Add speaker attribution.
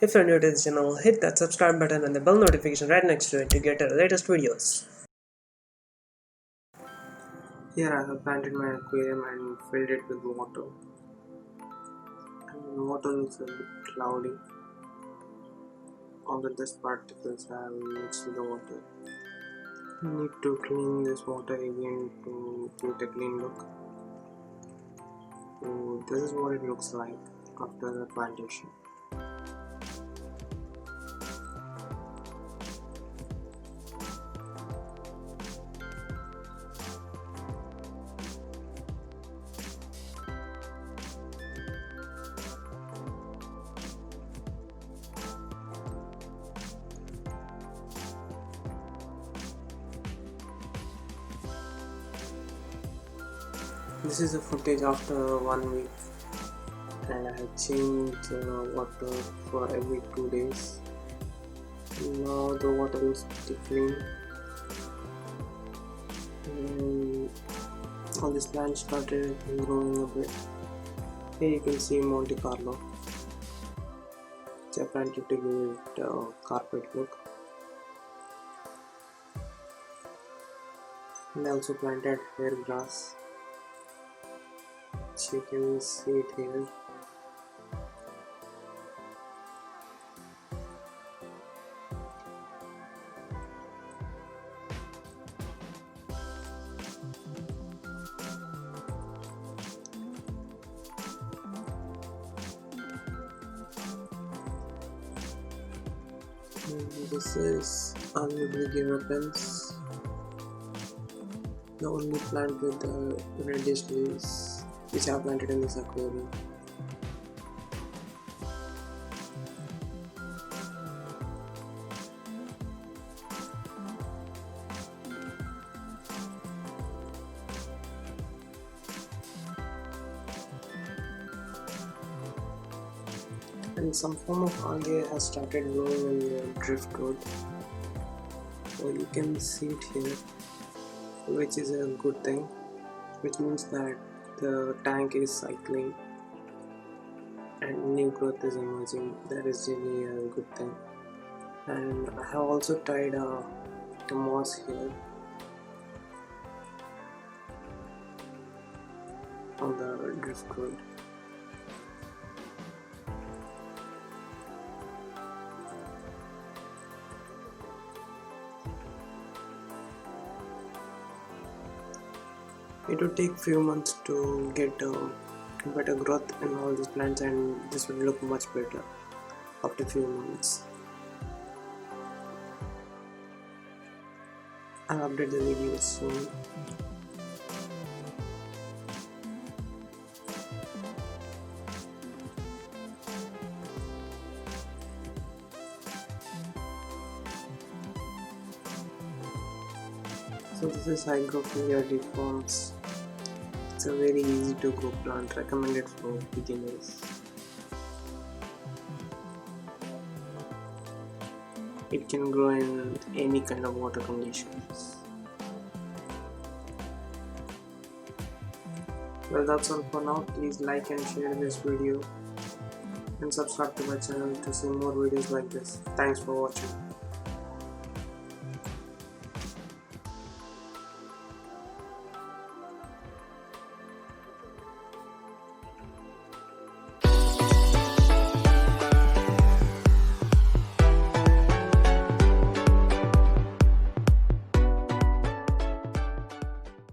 Speaker 1: If you're new to this channel, hit that subscribe button and the bell notification right next to it to get our latest videos. Here I have planted my aquarium and filled it with water. And water looks a bit cloudy. All the dust particles have mixed with the water. I need to clean this water again to give it a clean look. So this is what it looks like after the plantation. This is the footage after 1 week, and I have changed water for every 2 days. Now the water is pretty clean, and all these plants started growing a bit. Here you can see Monte Carlo, which I planted to give it a carpet look. And I also planted hair grass. You can see it here. This is unwieldy ribbons, the only plant with the reddish leaves which I have planted in this aquarium. And some form of algae has started growing in the driftwood. So you can see it here, which is a good thing, which means that the tank is cycling and new growth is emerging. That is really a good thing. And I have also tied a moss here on the driftwood. It would take few months to get better growth in all these plants, and this will look much better after few months. I'll update the videos soon. So this is Hygrophila deforms. It's a very easy to grow plant, recommended for beginners. It can grow in any kind of water conditions. Well, that's all for now. Please like and share this video and subscribe to my channel to see more videos like this. Thanks for watching.